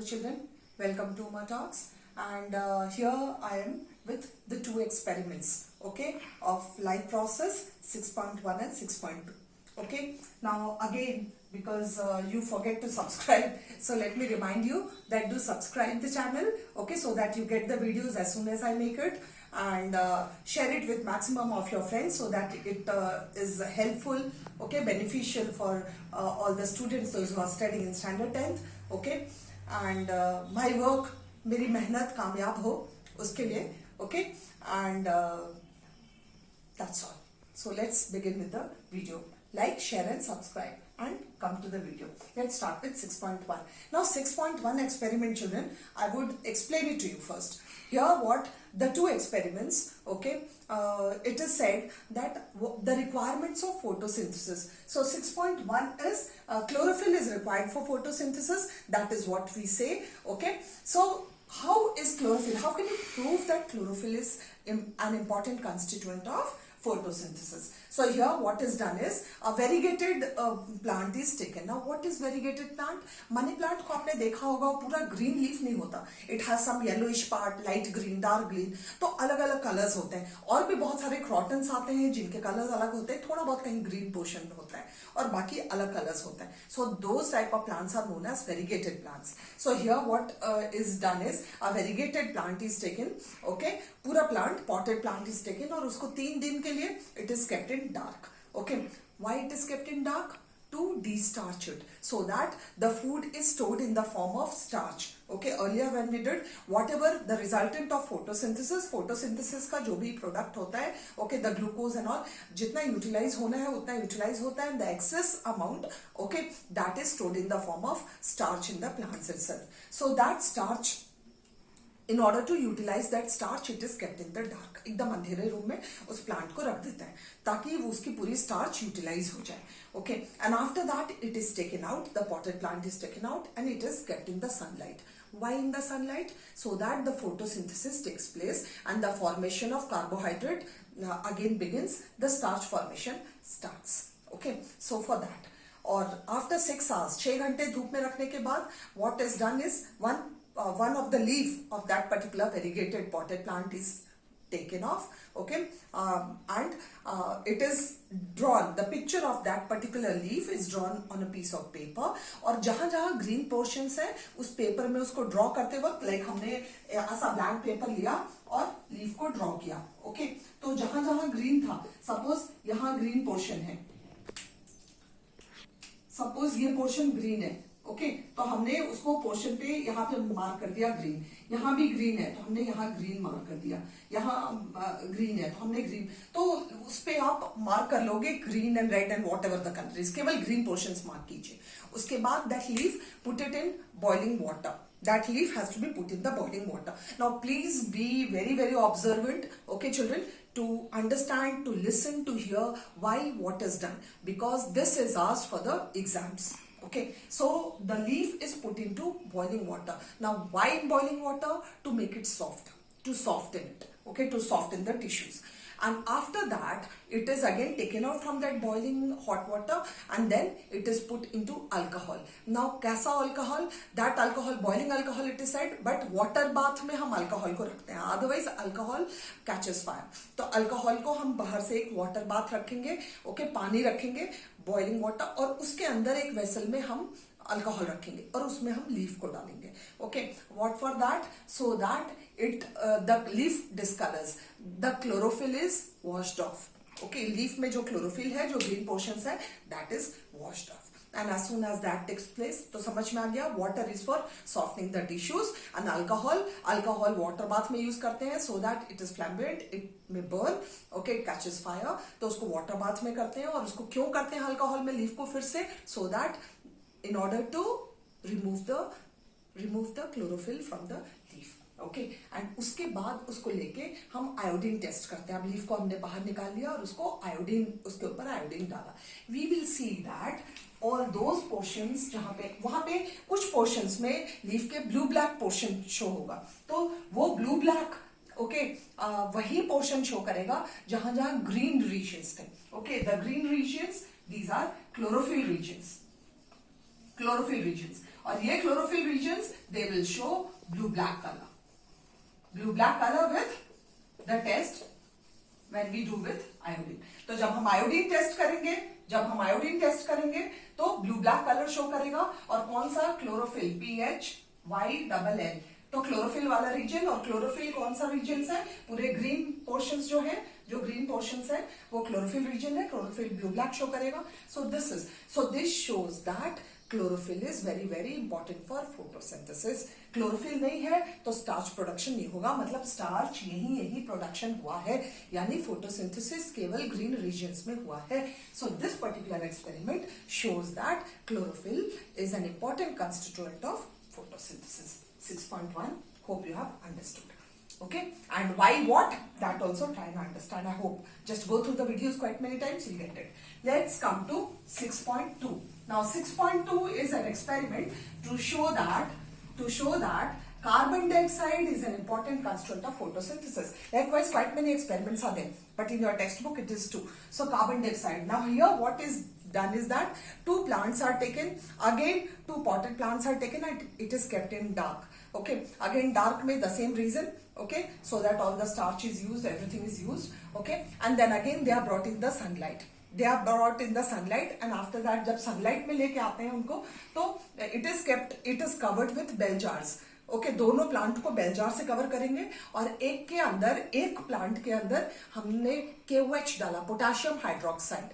children, welcome to my talks, and here I am with the two experiments, okay, of life process 6.1 and 6.2. Okay, now again, because you forget to subscribe, so let me remind you that do subscribe the channel, okay, so that you get the videos as soon as I make it, and share it with maximum of your friends so that it is helpful, okay, beneficial for all the students, those who are studying in standard 10th, okay, and my work, मेरी मेहनत कामयाब हो उसके लिए, okay, and that's all. So let's begin with the video. Like, share and subscribe and come to the video. Let's start with 6.1. Now 6.1 experiment, children, I would explain it to you first. Here what the two experiments, okay, it is said that the requirements of photosynthesis. So 6.1 is chlorophyll is required for photosynthesis. That is what we say, okay. So how is chlorophyll? How can you prove that chlorophyll is an important constituent of photosynthesis? So here what is done is a variegated plant is taken. Now what is variegated plant? Money plant को आपने देखा होगा पूरा green leaf नहीं होता. It has some yellowish part, light green, dark green. तो अलग अलग colors होते हैं. और भी बहुत सारे crotons आते हैं जिनके colors अलग होते हैं. थोड़ा बहुत कहीं green portion होता है और बाकी अलग colors होते हैं. So those type of plants are known as variegated plants. So here what is done is a variegated plant is taken. Okay, पूरा plant, potted plant is taken और उसको 3 दिन के लिए it is kept in dark. Okay, why it is kept in dark? To de-starch it, so that the food is stored in the form of starch. Okay, earlier when we did whatever the resultant of photosynthesis का जो भी product होता है, okay, the glucose and all, जितना utilize होना है उतना utilize होता है, and the excess amount, okay, that is stored in the form of starch in the plants itself. So that starch, in order to utilize that starch, it is kept in the dark. एकदम अंधेरे room में उस plant को रख देता है ताकि वो उसकी पूरी starch utilize हो जाए. Okay, and after that it is taken out. The potted plant is taken out and it is kept in the sunlight. Why in the sunlight? So that the photosynthesis takes place and the formation of carbohydrate again begins. The starch formation starts. Okay, so for that, और after 6 hours, 6 घंटे धूप में रखने के बाद, what is done is one of the leaf of that particular variegated potted plant is taken off, okay, and it is drawn, the picture of that particular leaf is drawn on a piece of paper, और जहां जहां green portions है उस paper में उसको draw करते वक्त, like हमने ऐसा blank paper लिया और leaf को draw किया, okay, तो जहां जहां green था, suppose यहाँ green portion है, suppose ये portion green है, ओके, तो हमने उसको पोर्शन पे यहाँ पे मार्क कर दिया ग्रीन, यहाँ भी ग्रीन है तो हमने यहाँ ग्रीन मार्क कर दिया, यहाँ ग्रीन है तो हमने ग्रीन, तो उस पे आप मार्क कर लोगे green and red and what ever the countries, केवल ग्रीन पोर्शंस मार्क कीजिए. उसके बाद that leaf put it in boiling water. That leaf has to be put in the boiling water. Now please be very very observant, okay children, to understand, to listen, to hear why what is done, because this is asked for the exams. Okay, so the leaf is put into boiling water. Now why in boiling water? To make it soft, to soften it, okay, to soften the tissues. And after that it is again taken out from that boiling hot water and then it is put into alcohol. Now कैसा alcohol? That alcohol, boiling alcohol it is said, but water bath में हम alcohol को रखते हैं, otherwise alcohol catches fire. तो alcohol को हम बाहर से एक water bath रखेंगे, okay, पानी रखेंगे, boiling water, और उसके अंदर एक vessel में हम अल्कोहल रखेंगे और उसमें हम लीफ को डालेंगे. Okay, what for that? So that it the leaf discolours, the chlorophyll is washed off. Okay, leaf में जो क्लोरोफिल है, जो ग्रीन पोर्शंस है, that is washed off. And as soon as that takes place, तो समझ में आ गया, water is for softening the tissues and alcohol water bath में use करते हैं so that it is flammable, it may burn, okay, it catches fire. तो उसको water bath में करते हैं और उसको क्यों करते हैं alcohol में लीफ को फिर से? So that in order to remove the chlorophyll from the leaf. Okay, and उसके बाद उसको लेके हम आयोडीन टेस्ट करते हैं. अब लीफ को हमने बाहर निकाल लिया और उसको आयोडीन, उसके ऊपर आयोडीन डाला. We will see that all those portions जहां पे, वहां पे कुछ पोर्शंस में लीफ के ब्लू ब्लैक पोर्शन शो होगा, तो वो ब्लू ब्लैक, ओके, वही पोर्शन शो करेगा जहां जहां ग्रीन रीजन्स थे. Okay, the green regions, these are chlorophyll regions. chlorophyll regions. और ये chlorophyll regions they will show blue black color. Blue black color with the test when we do with iodine. तो जब हम iodine test करेंगे तो blue black colour show करेगा. और कौन सा? Chlorophyll, PHYLL. तो क्लोरोफिल वाला रीजन. और क्लोरोफिल कौन सा रीजन है? पूरे ग्रीन पोर्शंस जो ग्रीन पोर्शंस है वो क्लोरोफिल रीजन है. क्लोरोफिल ब्लू ब्लैक शो करेगा. So this shows that chlorophyll is very very important for photosynthesis. Chlorophyll नहीं है तो स्टार्च प्रोडक्शन नहीं होगा. मतलब स्टार्च यही प्रोडक्शन हुआ है, यानी फोटोसिंथेसिस केवल ग्रीन रीजन्स में हुआ है. So this particular experiment shows that chlorophyll is an important constituent of photosynthesis. 6.1. Hope you have understood. Okay, and why what? That also try and understand. I hope. Just go through the videos quite many times, you'll get it. Let's come to 6.2. Now 6.2 is an experiment to show that carbon dioxide is an important constituent of photosynthesis. Likewise, quite many experiments are there, but in your textbook it is 2. So carbon dioxide. Now here what is done is that 2 plants are taken. Again 2 potted plants are taken and it is kept in dark. Okay, again dark में the same reason. Okay, so that all the starch is used, everything is used. Okay, and then again they are brought in the sunlight. And after that जब sunlight में लेके आते हैं उनको तो it is covered with bell jars. Okay, दोनों plant को bell jar से कवर करेंगे और एक प्लांट के अंदर हमने KOH डाला, पोटेशियम हाइड्रोक्साइड.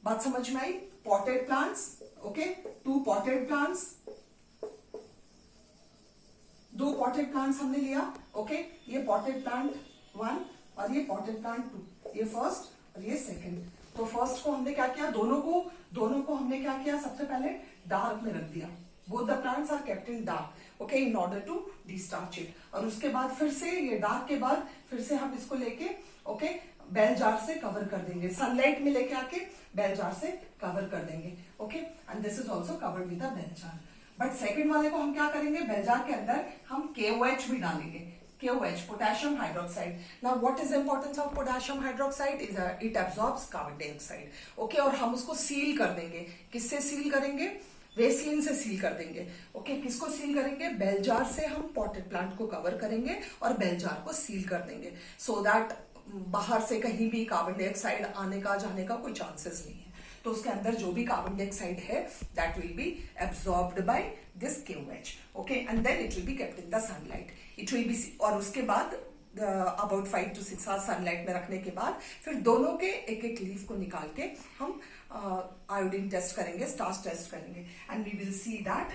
बात समझ में आई? Potted plants. Okay, 2 potted plants, 2 potted plants हमने लिया. ओके, ये पॉटेड प्लांट 1 और ये पॉटेड प्लांट 2. ये फर्स्ट और ये सेकंड. तो फर्स्ट को हमने क्या किया? दोनों को हमने क्या किया? सबसे पहले डार्क में रख दिया. Both the plants are kept in dark. Okay, in order to destarch it. और उसके बाद फिर से ये डार्क के बाद फिर से हम इसको लेके ओके बेल जार से कवर कर देंगे. सनलाइट में लेके आके बेल जार से कवर कर देंगे. Okay, and this is also covered with a bell jar. But second वाले को हम क्या करेंगे? बेल जार के अंदर हम KOH भी डालेंगे. KOH, potassium hydroxide. Now what is the importance of potassium hydroxide? Is it absorbs carbon dioxide. Okay, और हम उसको सील कर देंगे. किससे सील करेंगे? वेसलिन से सील कर देंगे. ओके, किसको सील करेंगे? बेल जार से हम पॉटेड प्लांट को कवर करेंगे और बेल जार को सील कर देंगे. सो दैट बाहर से कहीं भी कार्बन डाइऑक्साइड आने का जाने का कोई चांसेस नहीं है. तो उसके अंदर जो भी कार्बन डाइऑक्साइड है that will be absorbed by this KOH. Okay, and then it will be kept in the sunlight. It will be, और उसके बाद अबाउट 5 to 6 आवर्स सनलाइट में रखने के बाद फिर दोनों के एक लीफ को निकाल के हम आयोडीन टेस्ट करेंगे, स्टार्च टेस्ट करेंगे. And we will see that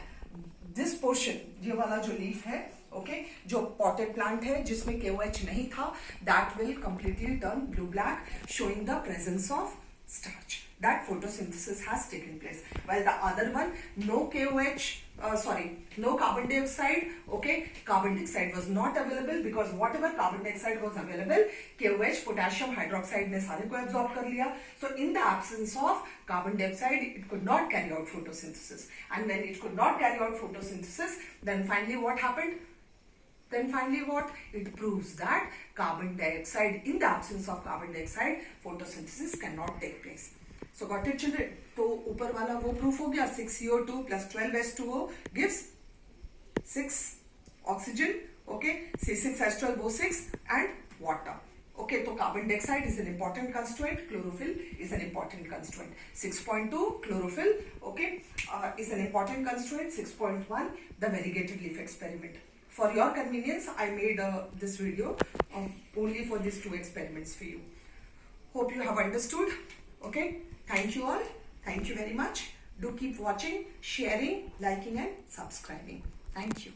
this portion, ये वाला जो लीफ है, ओके, जो पॉटेड प्लांट है जिसमें KOH नहीं था, that will completely turn blue black, showing the presence of starch. That photosynthesis has taken place. While the other one, no carbon dioxide. Okay, carbon dioxide was not available because whatever carbon dioxide was available, KOH, potassium hydroxide ने सारे को absorb कर लिया. So in the absence of carbon dioxide, it could not carry out photosynthesis. And when it could not carry out photosynthesis, then finally what happened? It proves that carbon dioxide, in the absence of carbon dioxide, photosynthesis cannot take place. So got it, children? तो ऊपर वाला वो proof हो गया. 6 CO2 plus 12 H2O gives 6 oxygen. Okay, C6H12 O6 and water. Okay, तो carbon dioxide is an important constituent. Chlorophyll is an important constituent. 6.2 chlorophyll, okay, is an important constituent. 6.1 the variegated leaf experiment. For your convenience, I made this video only for these 2 experiments for you. Hope you have understood. Okay, thank you all. Thank you very much. Do keep watching, sharing, liking and subscribing. Thank you.